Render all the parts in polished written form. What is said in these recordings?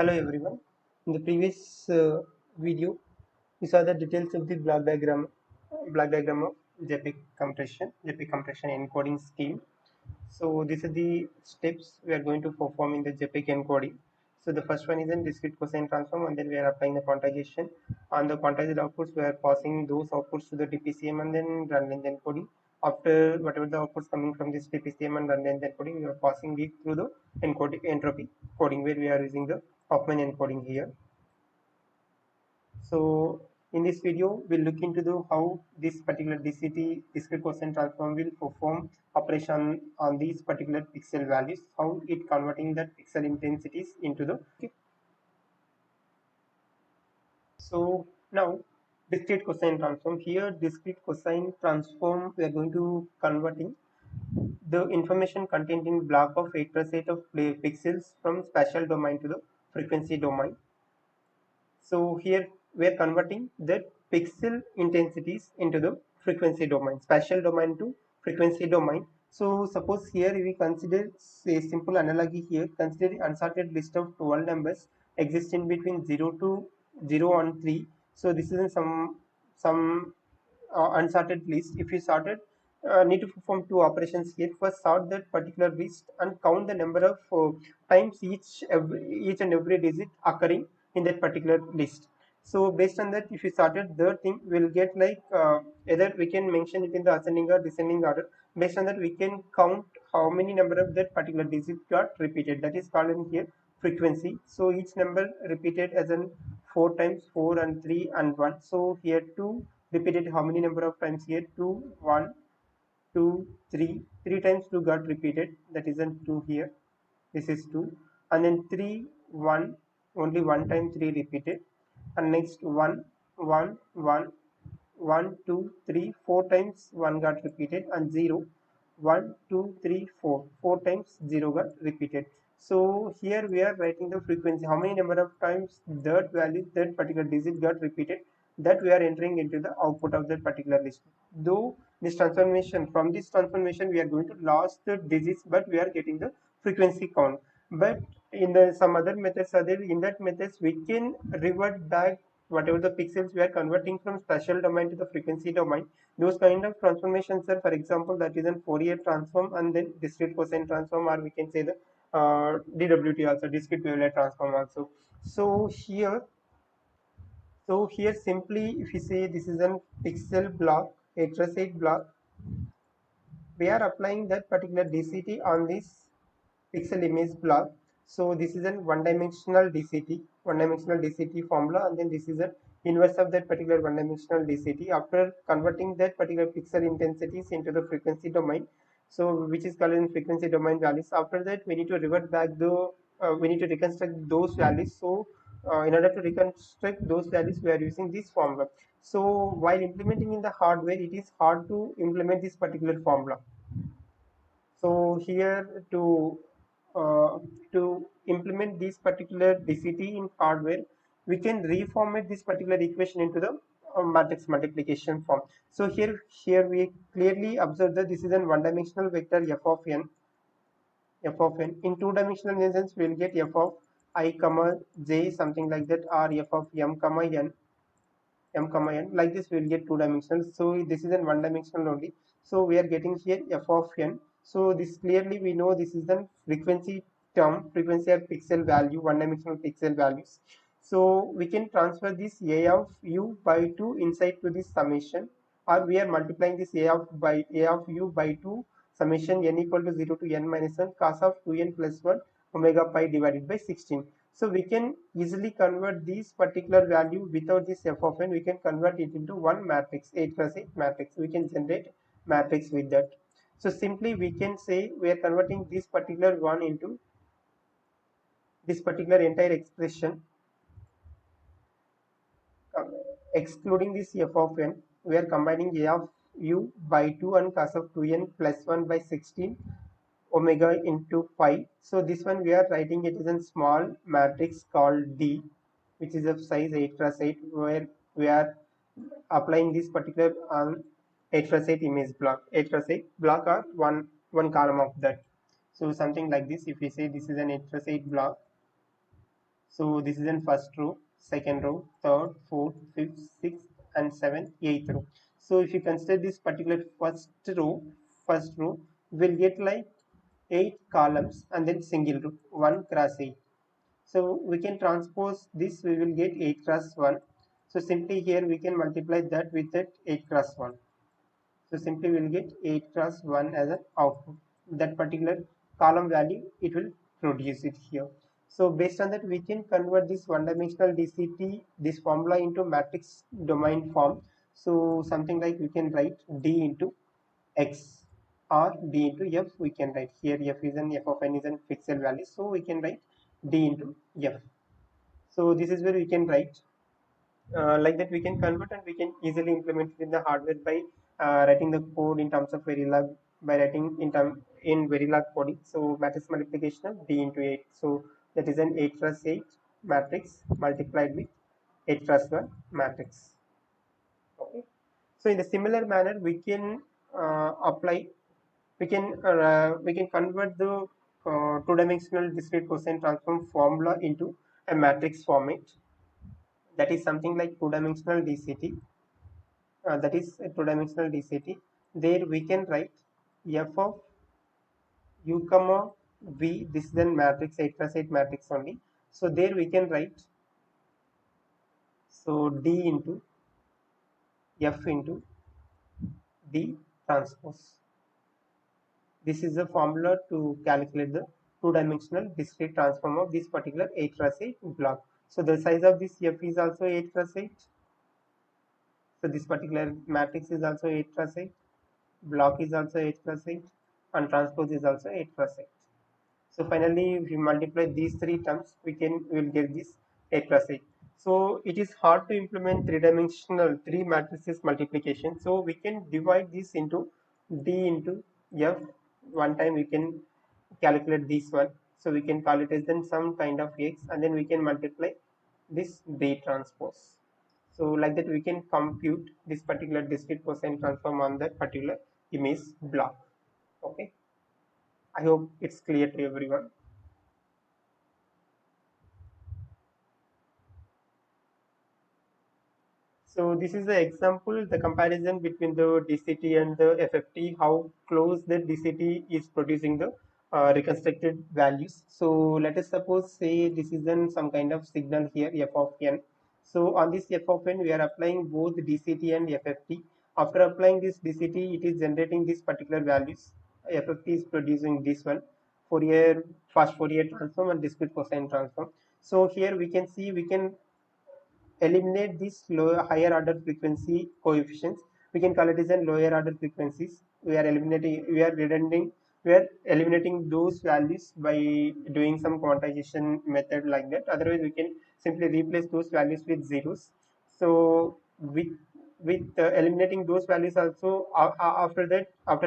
Hello everyone. In the previous video, we saw the details of the block diagram of JPEG compression encoding scheme. So these are the steps we are going to perform in the JPEG encoding. So the first one is in discrete cosine transform, and then we are applying the quantization. On the quantized outputs, we are passing those outputs to the DPCM and then run length encoding. After whatever the outputs coming from this DPCM and run length encoding, we are passing it through the encoding entropy coding, where we are using the Hoffman encoding here. So in this video, we'll look into the how this particular DCT discrete cosine transform will perform operation on these particular pixel values, how it converting that pixel intensities into the okay. So now discrete cosine transform, here discrete cosine transform, we are going to converting the information contained in block of 8 of pixels from spatial domain to the frequency domain. So here we are converting the pixel intensities into the frequency domain, spatial domain to frequency domain. So suppose here we consider a simple analogy here, consider the unsorted list of 12 numbers existing between 0 to 0 and 3. So this is some unsorted list. If you sorted, need to perform two operations here. First, sort that particular list and count the number of times each and every digit occurring in that particular list. So based on that, if you sorted the thing, we'll get like either we can mention it in the ascending or descending order. Based on that, we can count how many number of that particular digit got repeated. That is called in here frequency. So each number repeated as in 4 times 4 and 3 and 1. So here 2 repeated how many number of times here? 2, 1, 2, 3. 3 times 2 got repeated. That isn't 2 here. This is 2. And then 3, 1. Only 1 time 3 repeated. And next 1, 1, 1, 1, 2, 3. 4 times 1 got repeated. And 0. 1, 2, 3, 4. 4 times 0 got repeated. So here we are writing the frequency. How many number of times that value, that particular digit got repeated, that we are entering into the output of that particular list. Though this transformation, from this transformation we are going to lose the digits, but we are getting the frequency count. But in the some other methods are there. In that methods we can revert back whatever the pixels we are converting from spatial domain to the frequency domain. Those kind of transformations are, for example, that is an Fourier transform and then discrete cosine transform, or we can say the DWT also, discrete wavelet transform also. So here simply if you say this is a pixel block, a trace block, we are applying that particular DCT on this pixel image block. So this is a one-dimensional DCT formula, and then this is a inverse of that particular one-dimensional DCT. After converting that particular pixel intensities into the frequency domain, so which is called in frequency domain values. After that, we need to revert back the we need to reconstruct those values. So in order to reconstruct those values, we are using this formula. So while implementing in the hardware, it is hard to implement this particular formula. So here uh, to implement this particular DCT in hardware, we can reformat this particular equation into the matrix multiplication form. So here we clearly observe that this is a one-dimensional vector f of n. In two-dimensional instance, we'll get f of I comma j, something like that, or f of m comma n, like this we'll get two-dimensional. So this is in one-dimensional only. So we are getting here f of n. So this clearly we know this is the frequency term, frequency of pixel value, one-dimensional pixel values. So we can transfer this a of u by 2 inside to this summation, or we are multiplying this a of u by 2 summation n equal to 0 to n minus 1 cos of 2n plus 1 omega pi divided by 16. So we can easily convert this particular value without this f of n. We can convert it into one matrix, 8 cross 8 matrix. We can generate matrix with that. So simply we can say we are converting this particular one into this particular entire expression, uh, excluding this f of n. We are combining a of u by 2 and cos of 2n plus 1 by 16 omega into pi. So this one we are writing it is a small matrix called D, which is of size 8 cross 8, where we are applying this particular 8 cross 8 image block. 8 cross 8 block or one column of that. So something like this. If we say this is an 8 cross 8 block, So this is in first row, second row, third, fourth, fifth, sixth, and seventh, eighth row. So if you consider this particular first row will get like 8 columns and then single row, 1 cross 8. So we can transpose this, we will get 8 cross 1. So simply here we can multiply that with that 8 cross 1. So simply we will get 8 cross 1 as an output. That particular column value, it will produce it here. So based on that, we can convert this one-dimensional DCT, this formula into matrix domain form. So something like we can write D into X or D into F. We can write here F is an F of n is an pixel value. So we can write D into F. So this is where we can write like that we can convert and we can easily implement it in the hardware by writing the code in terms of Verilog by writing in Verilog coding. So matrix multiplication of D into 8. So that is an 8 cross 8 matrix multiplied with 8 cross 1 matrix. Okay. So in the similar manner we can apply we can convert the two-dimensional discrete cosine transform formula into a matrix format. That is something like two-dimensional DCT. That is a two-dimensional DCT. There we can write f of u comma v. This is then matrix 8 cross 8 matrix only. So there we can write so d into f into d transpose. This is the formula to calculate the two-dimensional discrete transform of this particular 8 cross 8 block. So the size of this f is also 8 cross 8. So this particular matrix is also 8 cross 8. Block is also 8 cross 8 and transpose is also 8 cross 8. So finally, if you multiply these three terms, we will get this 8 cross 8. So it is hard to implement three-dimensional three matrices multiplication. So we can divide this into D into F. One time we can calculate this one. So we can call it as then some kind of X and then we can multiply this D transpose. So like that we can compute this particular discrete cosine transform on that particular image block. Okay. I hope it's clear to everyone. So this is the example, the comparison between the DCT and the FFT, how close the DCT is producing the reconstructed values. So let us suppose say this is then some kind of signal here f of n. So on this f of n we are applying both DCT and FFT. After applying this DCT, it is generating these particular values. FFT is producing this one, fast Fourier transform and discrete cosine transform. So here we can see we can eliminate these higher order frequency coefficients. We can call it as a lower order frequencies. We are eliminating those values by doing some quantization method like that. Otherwise, we can simply replace those values with zeros. So with eliminating those values also, after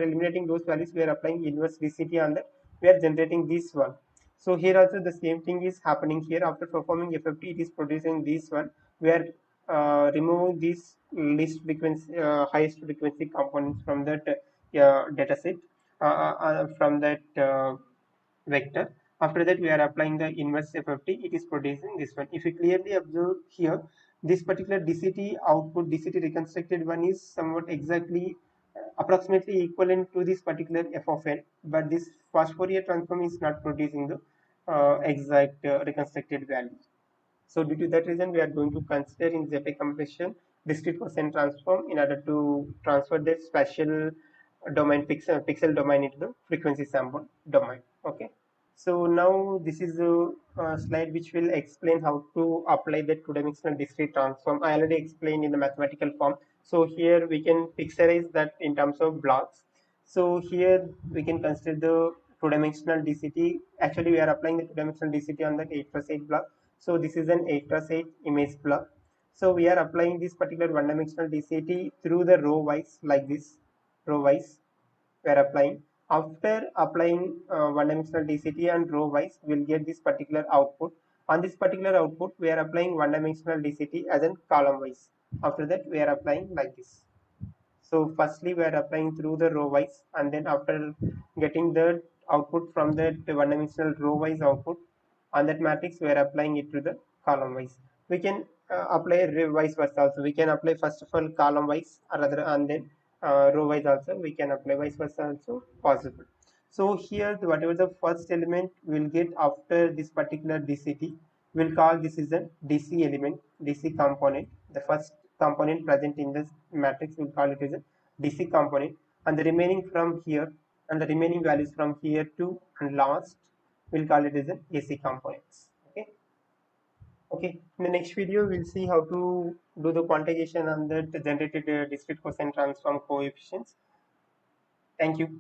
eliminating those values, we are applying inverse DCT on that. We are generating this one. So here also the same thing is happening here. After performing FFT, it is producing this one. We are removing these highest frequency components from that data set, from that vector. After that, we are applying the inverse FFT. It is producing this one. If you clearly observe here, this particular DCT output, DCT reconstructed one is somewhat exactly approximately equivalent to this particular f of n, but this fast Fourier transform is not producing the exact reconstructed value. So due to that reason, we are going to consider in ZA compression discrete cosine transform in order to transfer the spatial domain pixel domain into the frequency sample domain. Okay. So now this is a slide which will explain how to apply the two-dimensional discrete transform. I already explained in the mathematical form. So here we can pixelize that in terms of blocks. So here we can consider the two-dimensional DCT. Actually, we are applying the two-dimensional DCT on the 8 plus 8 block. So this is an 8 plus 8 image block. So we are applying this particular one-dimensional DCT through the row wise like this, row wise we are applying. After applying one-dimensional DCT and row wise, we'll get this particular output. On this particular output, we are applying one-dimensional DCT as in column wise. After that, we are applying like this. So firstly, we are applying through the row wise, and then after getting the output from the one-dimensional row wise output, On that matrix, we are applying it to the column wise. We can apply vice versa also. We can apply first of all column wise, or rather, and then row wise also. We can apply vice versa also possible. So here, whatever the first element we'll get after this particular DCT, we'll call this is a DC element, DC component. The first component present in this matrix, we'll call it as a DC component, and the remaining from here, and the remaining values from here to and last, we'll call it as an AC components. Okay. Okay. In the next video, we'll see how to do the quantization on the generated discrete cosine transform coefficients. Thank you.